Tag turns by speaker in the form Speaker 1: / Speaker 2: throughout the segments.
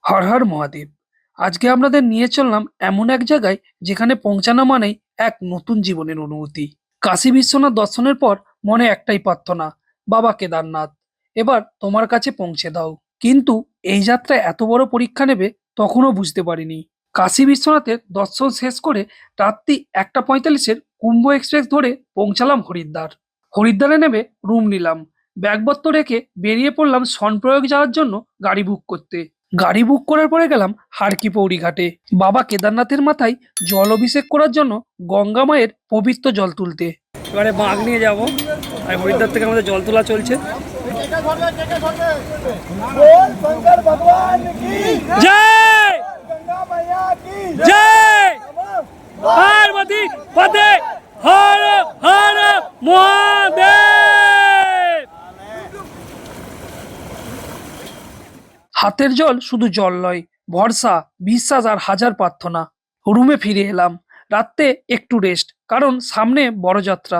Speaker 1: হর হর মহাদেব। আজকে আপনাদের নিয়ে চললাম এমন এক জায়গায় যেখানে পৌঁছানো মানেই এক নতুন জীবনের অনুভূতি। কাশী বিশ্বনাথ দর্শনের পর মনে একটাই প্রার্থনা, বাবা কেদারনাথ, এবার তোমার কাছে পৌঁছে দাও। কিন্তু এই যাত্রা এত বড় পরীক্ষা নেবে তখনও বুঝতে পারিনি। কাশী বিশ্বনাথের দর্শন শেষ করে রাত্রি 1:45-এর কুম্ভ এক্সপ্রেস ধরে পৌঁছালাম হরিদ্বার। হরিদ্বারে নেমে রুম নিলাম, ব্যাগপত্র রেখে বেরিয়ে পড়লাম সনপ্রয়াগ যাওয়ার জন্য গাড়ি বুক করতে। গাড়ি বুক করার পরে গেলাম হারকি পৌরি ঘাটে বাবা কেদারনাথের মাথায় জল অভিষেক করার জন্য গঙ্গা মায়ের পবিত্র জল তুলতে। এবারে বাঘ নিয়ে যাব, আর হরিদ্বার থেকে আমাদের জল তোলা চলছে। জয় জয় পার্বতী পদে হর হর মহাদেব। হাতের জল শুধু জল নয়, ভরসা, বিশ্বাস আর হাজার প্রার্থনা। রুমে ফিরে এলাম, রাত্রে একটু রেস্ট, কারণ সামনে বড় যাত্রা।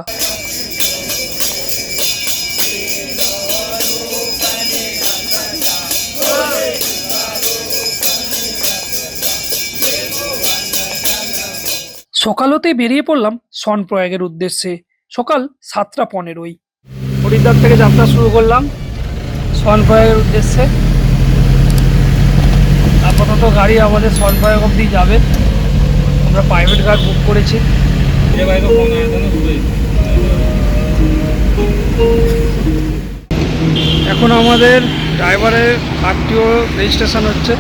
Speaker 1: সকাল হতেই বেরিয়ে পড়লাম সনপ্রয়াগের উদ্দেশ্যে। সকাল 7:15। হরিদ্বার থেকে যাত্রা শুরু করলাম সনপ্রয়াগের উদ্দেশ্যে। আপাতত গাড়ি আমাদের সনপ্রয়াগ অবধি যাবে। আমরা প্রাইভেট কার বুক করেছি। এখন আমাদের ড্রাইভারের আরটিও রেজিস্ট্রেশন হচ্ছে।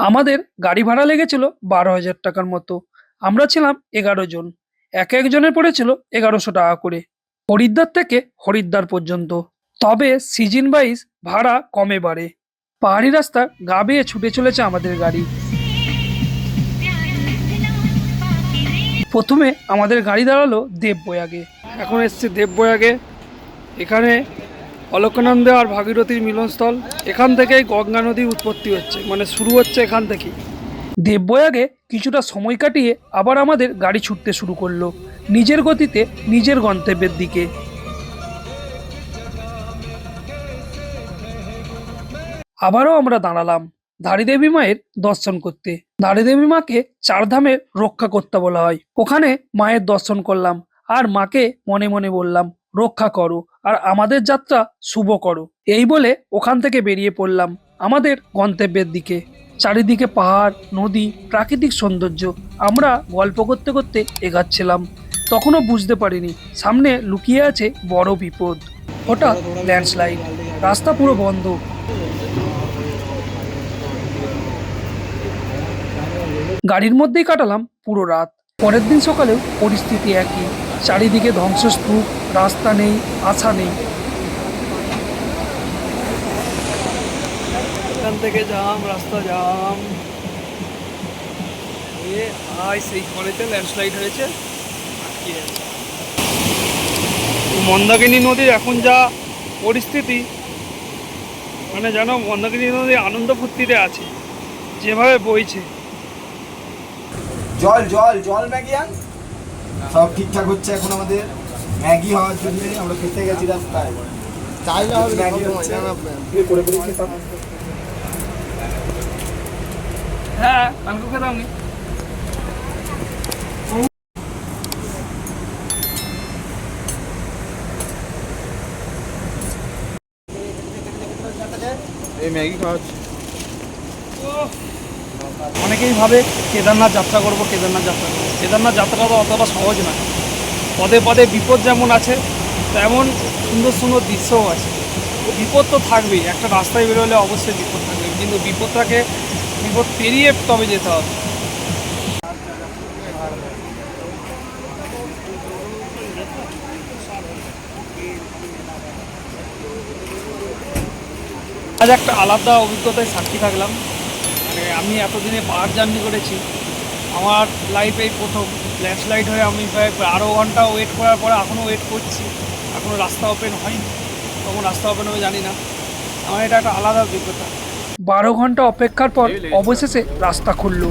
Speaker 1: আমাদের গাড়ি ভাড়া লেগেছিল 12,000 টাকার মতো। আমরা ছিলাম 11 জন, এক একজনের পড়েছিল 1100 টাকা করে, হরিদ্বার থেকে হরিদ্বার পর্যন্ত। তবে সিজন ওয়াইজ ভাড়া কমে বাড়ে। পাহাড়ি রাস্তা গা বেয়ে ছুটে চলেছে আমাদের গাড়ি। প্রথমে আমাদের গাড়ি দাঁড়ালো দেবপ্রয়াগে। এখন এসছে দেবপ্রয়াগে। এখানে অলকানন্দা আর ভাগীরথীর মিলনস্থল। এখান থেকেই গঙ্গা নদীর উৎপত্তি হচ্ছে, মানে শুরু হচ্ছে এখান থেকেই। দেবপ্রয়াগে কিছুটা সময় কাটিয়ে আবার আমাদের গাড়ি ছুটতে শুরু করলো নিজের গতিতে নিজের গন্তব্যের দিকে। আবারও আমরা দাঁড়ালাম ধারীদেবী মায়ের দর্শন করতে। ধারীদেবী মাকে চারধামের রক্ষা করতে বলা হয়। ওখানে মায়ের দর্শন করলাম আর মাকে মনে মনে বললাম, রক্ষা করো আর আমাদের যাত্রা শুভ করো। এই বলে ওখান থেকে বেরিয়ে পড়লাম আমাদের গন্তব্যের দিকে। চারিদিকে পাহাড়, নদী, প্রাকৃতিক সৌন্দর্য। আমরা গল্প করতে করতে এগাচ্ছিলাম। তখনও বুঝতে পারিনি সামনে লুকিয়ে আছে বড় বিপদ। হঠাৎ ল্যান্ডস্লাইড, রাস্তা পুরো বন্ধ। গাড়ির মধ্যেই কাটালাম পুরো রাত। পরের দিন সকালেও পরিস্থিতি একই, চারিদিকে ধ্বংসস্তূপ, রাস্তা নেই, আশা নেই। এখান থেকে জাম, রাস্তা জাম। সেই কলেজে ল্যান্ডস্লাইড হয়েছে। মন্দাকিনী নদীর এখন যা পরিস্থিতি, মানে যেন মন্দাকিনী নদী আনন্দ ফুর্তিতে আছে, যেভাবে বইছে।
Speaker 2: জল জল জল ম্যাগি আন, সব ঠিকঠাক হচ্ছে। এখন আমাদের ম্যাগি হওয়ার জন্য আমরা খেতে গেছি রাস্তায়। চাইলে হবে ম্যাগি হচ্ছে।
Speaker 1: হ্যাঁ, কালকে খেতাম নি।
Speaker 2: এই ম্যাগি খাওয়া হচ্ছে।
Speaker 1: অনেকেই ভাবে কেদারনাথ যাত্রা করব, কেদারনাথ যাত্রা করবো। কেদারনাথ যাত্রা তো অতটা সহজ না। পদে পদে বিপদ যেমন আছে, তেমন সুন্দর সুন্দর দৃশ্যও আছে। বিপদ তো থাকবেই, একটা রাস্তায় বেরোলে অবশ্যই বিপদ থাকবে, কিন্তু বিপদ পেরিয়ে তবে যেতে হবে। আজ একটা আলাদা অভিজ্ঞতায় সাক্ষী থাকলাম। মানে আমি এতদিনে পাহাড় জার্নি করেছি, আমার লাইফে এই প্রথম ল্যান্ডস্লাইড হয়ে আমি প্রায় 12 ঘন্টা ওয়েট করার পরে এখনও ওয়েট করছি। এখনও রাস্তা ওপেন হয়নি, তখন রাস্তা ওপেন হবে জানি না। আমার এটা একটা আলাদা অভিজ্ঞতা। 12 ঘন্টা অপেক্ষার পর অবশেষে রাস্তা খুলল।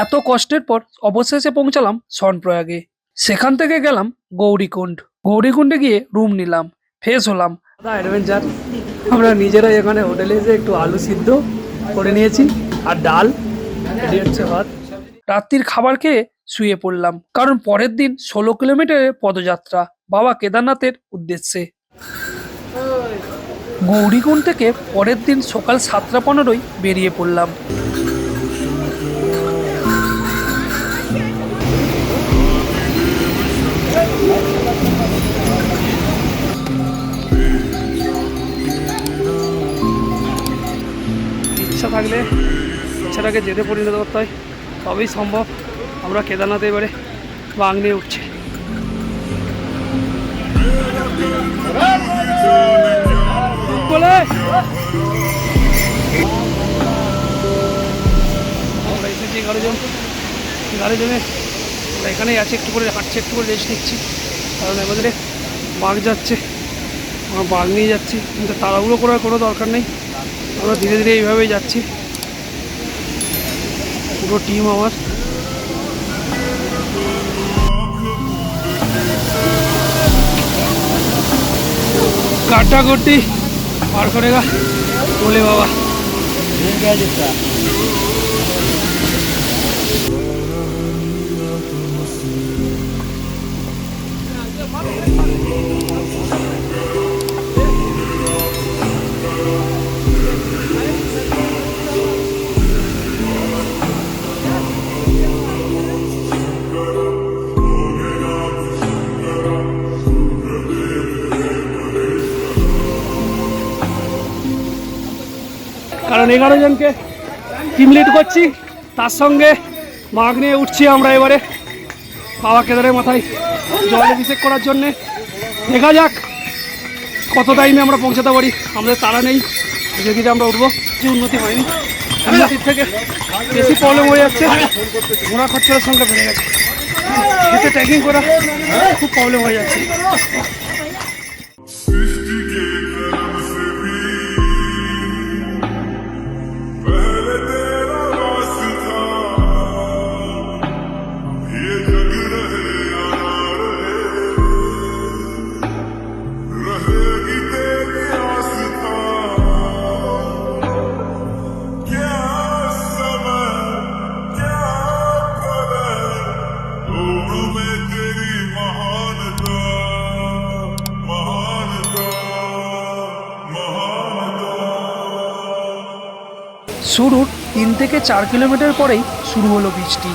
Speaker 1: এত কষ্টের পর অবশেষে পৌঁছালাম শনপ্রয়াগে। সেখান থেকে গেলাম গৌরীকুণ্ড। গৌরীকুণ্ডে গিয়ে রুম নিলাম, ফ্রেশ হলাম। অ্যাডভেঞ্চার। আমরা নিজেরাই এখানে হোটেলে এসে একটু আলু সিদ্ধ করে নিয়েছি আর ডাল, এটি হচ্ছে ভাত। রাত্রির খাবার খেয়ে শুয়ে পড়লাম, কারণ পরের দিন 16 কিলোমিটারের পদযাত্রা বাবা কেদারনাথের উদ্দেশ্যে। গৌরীকুণ্ড থেকে পরের দিন সকাল 7:15 বেরিয়ে পড়লাম। ইচ্ছা থাকলে ইচ্ছাটাকে যেতে পরিণত করতে হয়, তবেই সম্ভব। আমরা কেদারনাথে এবারে বাং নিয়ে উঠছি। বলে আমরা এসেছি 11 জন। 11 জনে আমরা এখানেই আছি, একটু করে হাঁটছি, একটু করে রেস্ট নিচ্ছি, কারণ এবারে বাঘ যাচ্ছে। আমরা বাঘ নিয়ে যাচ্ছি, কিন্তু তাড়াহুড়ো করার কোনো দরকার নেই। আমরা ধীরে ধীরে এইভাবেই যাচ্ছি, পুরো টিম আমার। কাটাকুটি পার করে গা বলে বাবা। কারণ 11 জনকে টিম লিড করছি, তার সঙ্গে বাঘ নিয়ে উঠছি আমরা এবারে বাবা কেদারের মাথায় জল অভিষেক করার জন্যে। দেখা যাক কত টাইমে আমরা পৌঁছাতে পারি। আমাদের তাড়া নেই, ধীরে ধীরে আমরা উঠবো। যে উন্নতি হয়নি, উন্নতির থেকে বেশি প্রবলেম হয়ে যাচ্ছে। ঘোড়া খরচার সংখ্যা বেড়ে গেছে, এতে ট্রেকিং করা খুব প্রবলেম হয়ে যাচ্ছে। শুরুর 3 থেকে 4 কিলোমিটার পরেই শুরু হলো বৃষ্টি।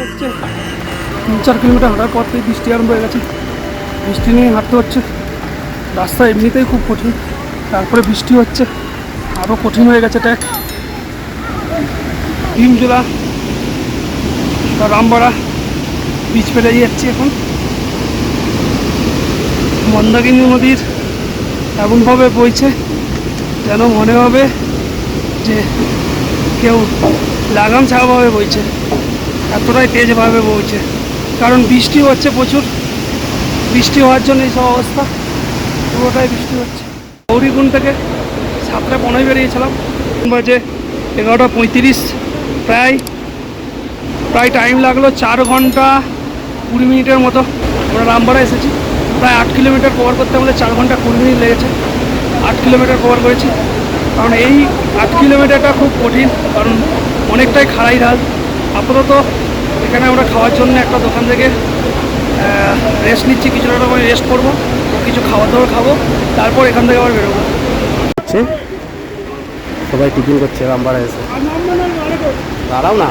Speaker 1: হচ্ছে 3-4 কিলোমিটার হাঁটার পর থেকে বৃষ্টি আরম্ভ হয়ে গেছে। বৃষ্টি নিয়ে হাঁটতে হচ্ছে। রাস্তা এমনিতেই খুব কঠিন, তারপরে বৃষ্টি হচ্ছে, আরও কঠিন হয়ে গেছে ট্র্যাক। ভীমজোলা বা রামবাড়া বীজ পেরিয়ে যাচ্ছি এখন। মন্দাকিনী নদীর এমনভাবে বইছে যেন মনে হবে যে কেউ লাগাম ছাড়াভাবে বইছে, এতটাই তেজভাবে বইছে। কারণ বৃষ্টি হচ্ছে প্রচুর, বৃষ্টি হওয়ার জন্য এইসব অবস্থা, পুরোটাই বৃষ্টি হচ্ছে। গৌরীকুণ্ড থেকে 7:15 বেরিয়েছিলাম, বাজে 11:35। প্রায় টাইম লাগলো 4 ঘন্টা 20 মিনিটের মতো। আমরা রামবাড়া এসেছি, প্রায় 8 কিলোমিটার কভার করতে আমাদের 4 ঘন্টা 20 মিনিট লেগেছে। 8 কিলোমিটার কভার করেছি, কারণ এই 8 কিলোমিটারটা খুব কঠিন, কারণ অনেকটাই খাড়াই ঢাল। আপাতত এখানে আমরা খাওয়ার জন্য একটা দোকান থেকে রেস্ট নিচ্ছি, কিছুটা সময় রেস্ট করবো, কিছু খাবার দাবার খাবো, তারপর এখান থেকে আবার বেরোবো।
Speaker 3: সবাই টিফিন করছে রামবাড়া এসে, দাঁড়াও না।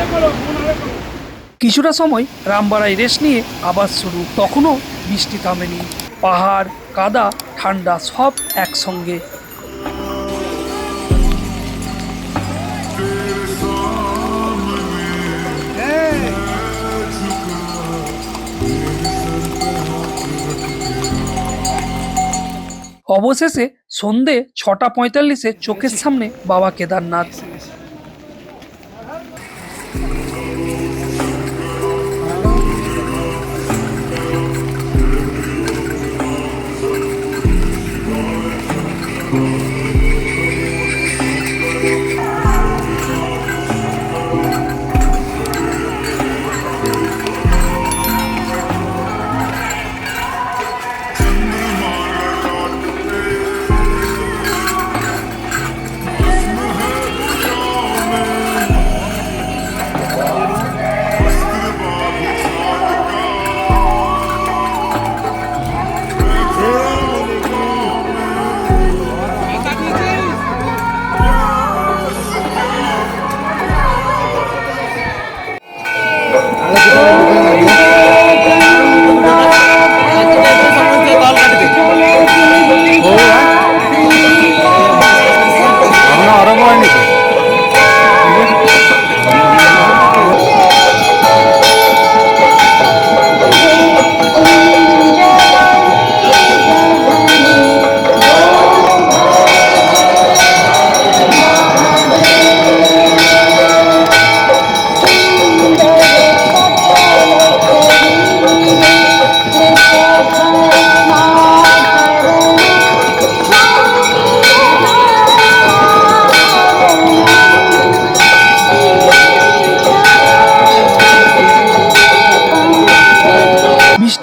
Speaker 1: কিছুটা সময় রামবাড়ায় রেস্ট নিয়ে আবার শুরু। তখনও বৃষ্টি থামেনি, পাহাড়, কাদা, ঠান্ডা সব একসঙ্গে। অবশেষে সন্ধে 6:45-এ চোখের সামনে বাবা কেদারনাথ।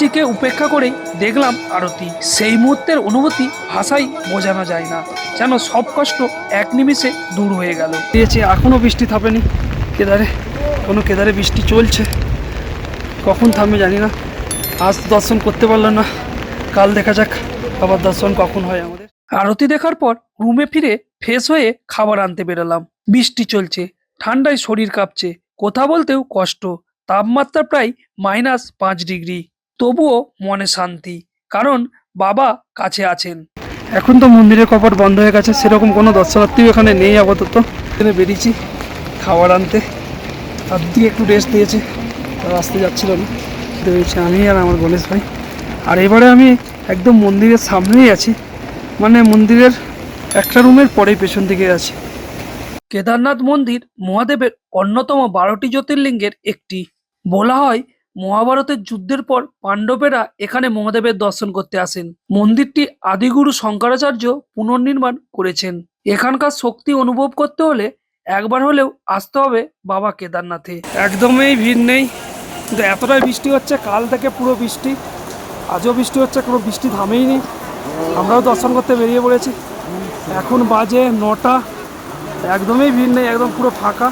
Speaker 1: বৃষ্টিকে উপেক্ষা করেই দেখলাম আরতি। সেই মুহূর্তের অনুভূতি ভাষাই বোঝানো যায় না, যেন সব কষ্ট এক নিমিষে দূর হয়ে গেল। দিয়েছে এখনো বৃষ্টি থামেনি কেদারে, কেদারে বৃষ্টি চলছে, কখন থামবে জানি না। আজ দর্শন করতে পারলাম না, কাল দেখা যাক আবার দর্শন কখন হয় আমাদের। আরতি দেখার পর রুমে ফিরে ফ্রেশ হয়ে খাবার আনতে বেরোলাম। বৃষ্টি চলছে, ঠান্ডায় শরীর কাঁপছে, কথা বলতেও কষ্ট, তাপমাত্রা প্রায় -5 ডিগ্রি। তবুও মনে শান্তি, কারণ বাবা কাছে আছেন। এখন তো মন্দিরের কপাট বন্ধ হয়ে গেছে, সেরকম কোনো দর্শনার্থীও এখানে নেই আপাতত। এখানে বেরিয়েছি খাবার আনতে, তার দিয়ে একটু রেস্ট দিয়েছে, আসতে যাচ্ছিল না, বেরিয়েছি আমি আর আমার গণেশ ভাই। আর এবারে আমি একদম মন্দিরের সামনেই আছি, মানে মন্দিরের একটা রুমের পরেই পেছন দিকে আছি। কেদারনাথ মন্দির মহাদেবের অন্যতম 12টি জ্যোতির্লিঙ্গের একটি। বলা হয় মহাভারতের যুদ্ধের পর পাণ্ডবেরা এখানে মহাদেবের দর্শন করতে আসেন। মন্দিরটি আদিগুরু শঙ্করাচার্য পুনর্নির্মাণ করেছেন। এখানকার শক্তি অনুভব করতে হলে একবার হলেও আসতে হবে বাবা কেদারনাথে। একদমই ভিড় নেই, কিন্তু এতটাই বৃষ্টি হচ্ছে, কাল থেকে পুরো বৃষ্টি, আজও বৃষ্টি হচ্ছে, কোনো বৃষ্টি থামেই নেই। আমরাও দর্শন করতে বেরিয়ে পড়েছি, এখন বাজে 9টা, একদমই ভিড় নেই, একদম পুরো ফাঁকা,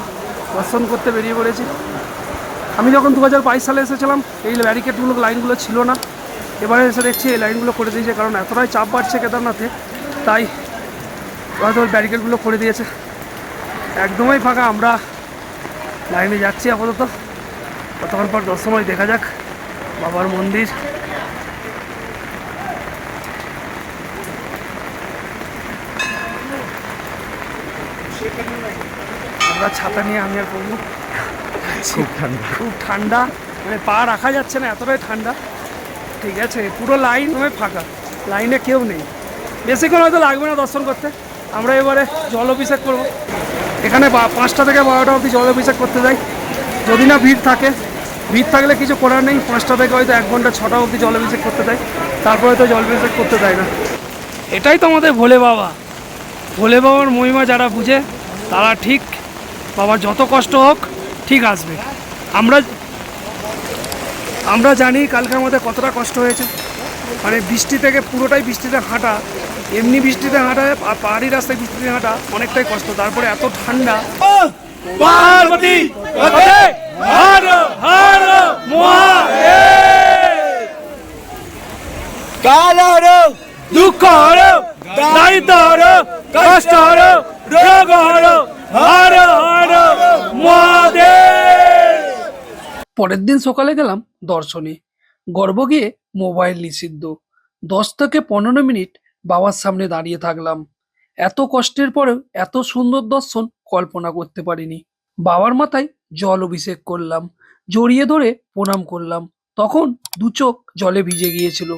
Speaker 1: দর্শন করতে বেরিয়ে পড়েছি। আমি যখন 2022 সালে এসেছিলাম এই ব্যারিকেডগুলো লাইনগুলো ছিল না, এবারে এসে দেখছি এই লাইনগুলো করে দিয়েছে, কারণ এতটাই চাপ বাড়ছে কেদারনাথে, তাই হয়তো ব্যারিকেডগুলো করে দিয়েছে। একদমই ফাঁকা, আমরা লাইনে যাচ্ছি আপাতত, কতক্ষণ পর দর্শন হয় দেখা যাক বাবার মন্দির। আমরা ছাতা নিয়ে আমি আর পড়বো, খুব ঠান্ডা, মানে পা রাখা যাচ্ছে না, এতটাই ঠান্ডা। ঠিক আছে, পুরো লাইন ফাঁকা, লাইনে কেউ নেই, বেশিক্ষণ হয়তো লাগবে না দর্শন করতে। আমরা এবারে জল অভিষেক করবো, এখানে 5টা থেকে 12টা অবধি জল অভিষেক করতে যাই, যদি না ভিড় থাকে। ভিড় থাকলে কিছু করার নেই, 5টা থেকে হয়তো 1 ঘন্টা 6টা অবধি জল অভিষেক করতে দেয়, তারপরে হয়তো জল অভিষেক করতে দেয় না। এটাই তো আমাদের ভোলে বাবা, ভোলে বাবার মহিমা যারা বুঝে তারা ঠিক বাবার যত কষ্ট হোক ঠিক আসবে। আমরা জানি কালকে আমাদের কতটা কষ্ট হয়েছে, মানে বৃষ্টি থেকে পুরোটাই বৃষ্টিতে হাঁটা, এমনি বৃষ্টিতে হাঁটা আর পাহাড়ি রাস্তায় বৃষ্টিতে হাঁটা অনেকটাই কষ্ট, তারপরে এত ঠান্ডা। পার্বতী হর হর মহাদেব,
Speaker 2: কাল হরো,
Speaker 1: দুঃখ হরো, দারিদ্র হরো, কষ্ট হরো, রোগ হরো, হর হর মহাদেব। পরের দিন সকালে গেলাম দর্শনে, গর্ব গিয়ে মোবাইল নিষিদ্ধ। 10 থেকে 15 মিনিট বাবার সামনে দাঁড়িয়ে থাকলাম। এত কষ্টের পরেও এত সুন্দর দর্শন কল্পনা করতে পারিনি। বাবার মাথায় জল অভিষেক করলাম, জড়িয়ে ধরে প্রণাম করলাম, তখন 2 চোখ জলে ভিজে গিয়েছিল।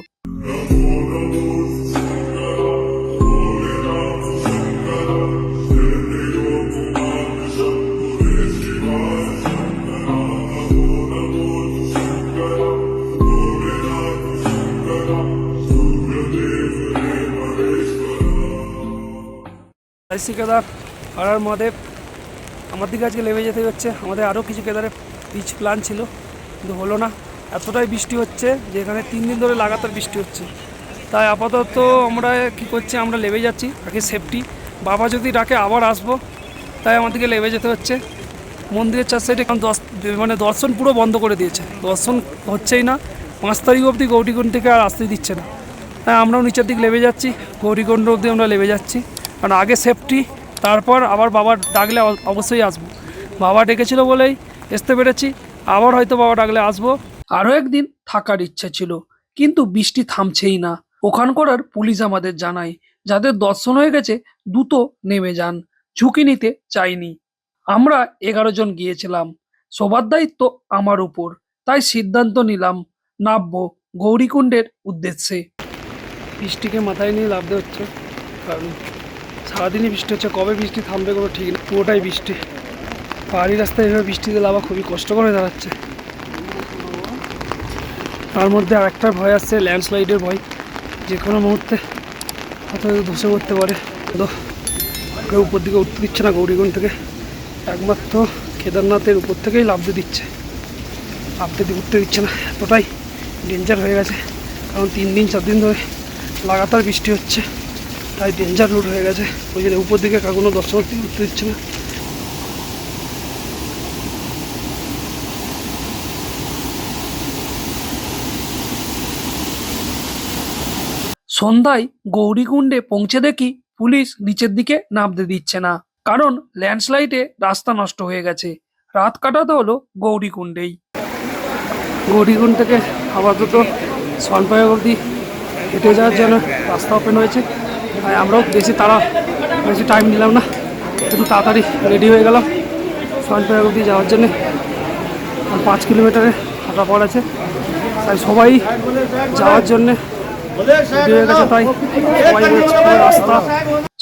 Speaker 1: কেদার হর মহাদেব, আমার দিকে আজকে লেবে যেতে হচ্ছে। আমাদের আরও কিছু কেদারে পিচ প্ল্যান ছিল, কিন্তু হলো না, এতটাই বৃষ্টি হচ্ছে যে এখানে 3 দিন ধরে লাগাতার বৃষ্টি হচ্ছে। তাই আপাতত আমরা কি করছি, আমরা লেবে যাচ্ছি, আগে সেফটি, বাবা যদি ডাকে আবার আসবো, তাই আমাদেরকে লেবে যেতে হচ্ছে। মন্দিরের 4 সাইডে মানে দর্শন পুরো বন্ধ করে দিয়েছে, দর্শন হচ্ছেই না। 5 তারিখ অবধি গৌরীকুণ্ড থেকে আর আসতে দিচ্ছে না, তাই আমরাও নিচের দিক লেবে যাচ্ছি, গৌরীকুণ্ড অবধি আমরা লেবে যাচ্ছি, কারণ আগে সেফটি, তারপর আবার বাবা ডাকলে অবশ্যই আসবো। বাবা ডেকেছিল বলেই আসতে পেরেছি, আবার হয়তো বাবা ডাকলে আসবো। আরও একদিন থাকার ইচ্ছে ছিল, কিন্তু বৃষ্টি থামছেই না। ওখানকার পুলিশ আমাদের জানায় যাদের দর্শন হয়ে গেছে দ্রুত নেমে যান, ঝুঁকি নিতে চাইনি। আমরা 11 জন গিয়েছিলাম, সবার দায়িত্ব আমার উপর, তাই সিদ্ধান্ত নিলাম নামবো গৌরীকুণ্ডের উদ্দেশ্যে। বৃষ্টিকে মাথায় নিয়ে নামতে হচ্ছে, কারণ সারাদিনই বৃষ্টি হচ্ছে, কবে বৃষ্টি থামবে কোনো ঠিক নেই, পুরোটাই বৃষ্টি। পাহাড়ি রাস্তায় এভাবে বৃষ্টিতে নামা খুবই কষ্টকর হয়ে দাঁড়াচ্ছে। তার মধ্যে আরেকটা ভয় আসছে, ল্যান্ডস্লাইডের ভয়, যে কোনো মুহূর্তে হয়তো ধসে পড়তে পারে। তো কেউ উপর দিকে উঠতে দিচ্ছে না গৌরীকুণ্ড থেকে, একমাত্র কেদারনাথের উপর থেকেই নামতে দিচ্ছে, উঠতে দিচ্ছে না, এতটাই ডেঞ্জার হয়ে গেছে, কারণ 3 দিন 4 দিন ধরে লাগাতার বৃষ্টি হচ্ছে, তাই ডেঞ্জার রুট হয়ে গেছে। ওই জন্য উপর দিকে কোনো দর্শনার্থী উঠতে দিচ্ছে না। সন্ধ্যায় গৌরীকুণ্ডে পৌঁছে দেখি পুলিশ নিচের দিকে নামতে দিচ্ছে না, কারণ ল্যান্ডস্লাইডে রাস্তা নষ্ট হয়ে গেছে। রাত কাটাতে হলো গৌরীকুণ্ডেই। গৌরীকুণ্ড থেকে আপাতত সনপায়ক অবধি হেঁটে যাওয়ার জন্য রাস্তা ওপেন হয়েছে, তাই আমরাও বেশি টাইম নিলাম না, একটু তাড়াতাড়ি রেডি হয়ে গেলাম সনপায়ক অবধি যাওয়ার জন্যে। 5 কিলোমিটারের হাঁটা পড় আছে, তাই সবাই যাওয়ার জন্যে রেডি হয়ে গেছে। তাই সবাই বলছে রাস্তা,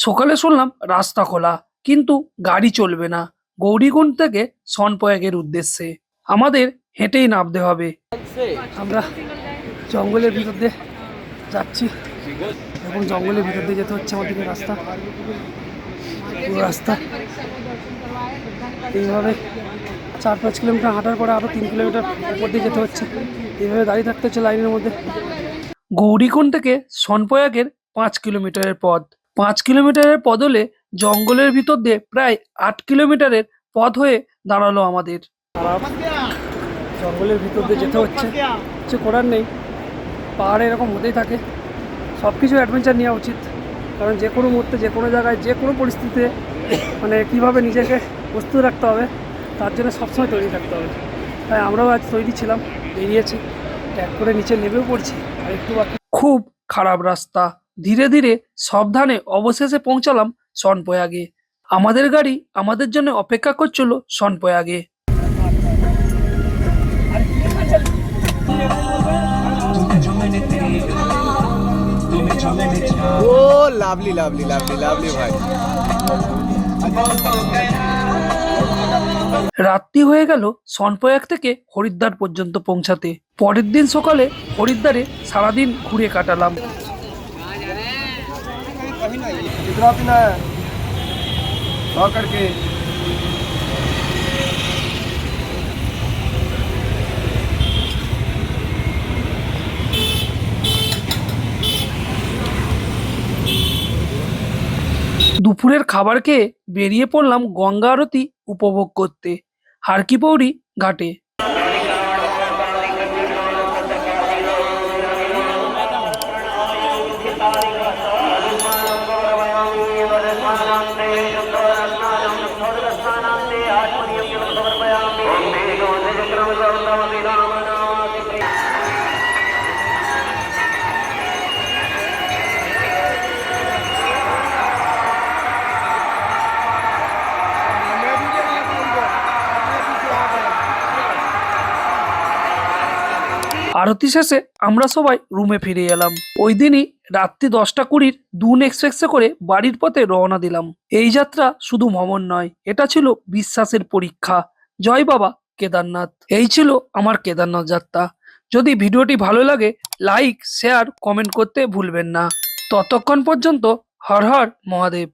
Speaker 1: সকালে শুনলাম রাস্তা খোলা, কিন্তু গাড়ি চলবে না গৌরীকুণ্ড থেকে সনপ্রয়াগের উদ্দেশ্যে। আমাদের হেঁটেই নামতে হবে। আমরা জঙ্গলের ভিতর দিয়ে যাচ্ছি, এখন জঙ্গলের ভিতর দিয়ে যেতে হচ্ছে আমাদেরকে। পুরো রাস্তা এইভাবে 4-5 কিলোমিটার হাঁটার পরে আরও 3 কিলোমিটার উপর দিয়ে যেতে হচ্ছে। এইভাবে দাঁড়িয়ে থাকতে হচ্ছে লাইনের মধ্যে। গৌরীকুণ্ড থেকে সনপ্রয়াগের 5 কিলোমিটারের পথ। 5 কিলোমিটারের পথ হলে জঙ্গলের ভিতর দিয়ে প্রায় 8 কিলোমিটারের পথ হয়ে দাঁড়ালো আমাদের। জঙ্গলের ভিতর দিয়ে যেতে হচ্ছে, কিছু করার নেই। পাহাড়ে এরকম হতেই থাকে, সব কিছু অ্যাডভেঞ্চার নেওয়া উচিত, কারণ যে কোনো মুহূর্তে যে কোনো জায়গায় যে কোনো পরিস্থিতিতে মানে কীভাবে নিজেকে প্রস্তুত রাখতে হবে তার জন্য সবসময় তৈরি থাকতে হবে। তাই আমরাও আজ তৈরি ছিলাম, বেরিয়েছি, ট্যাগ করে নিচে নেমেও পড়ছি, আর একটু বাকি। খুব খারাপ রাস্তা, ধীরে ধীরে সাবধানে অবশেষে পৌঁছালাম সনপ্রয়াগে। আমাদের গাড়ি আমাদের জন্য অপেক্ষা করছিল সনপ্রয়াগে।
Speaker 2: ও লাভলি লাভলি লাভলি লাভলি ভাই।
Speaker 1: রাত্রি হয়ে গেল সনপ্রয়াগ থেকে হরিদ্বার পর্যন্ত পৌঁছাতে। পরের দিন সকালে হরিদ্বারে সারাদিন ঘুরে কাটালাম। দুপুরের খাবার খেয়ে বেরিয়ে পড়লাম গঙ্গা আরতি উপভোগ করতে হারকিপৌরি ঘাটে। আরতি শেষে আমরা সবাই রুমে ফিরে এলাম। ওই দিনই রাত্রি 10:20 দুন এক্সপ্রেসে করে বাড়ির পথে রওনা দিলাম। এই যাত্রা শুধু ভ্রমণ নয়, এটা ছিল বিশ্বাসের পরীক্ষা। জয় বাবা কেদারনাথ। এই ছিল আমার কেদারনাথ যাত্রা। যদি ভিডিওটি ভালো লাগে লাইক শেয়ার কমেন্ট করতে ভুলবেন না। ততক্ষণ পর্যন্ত হর হর মহাদেব।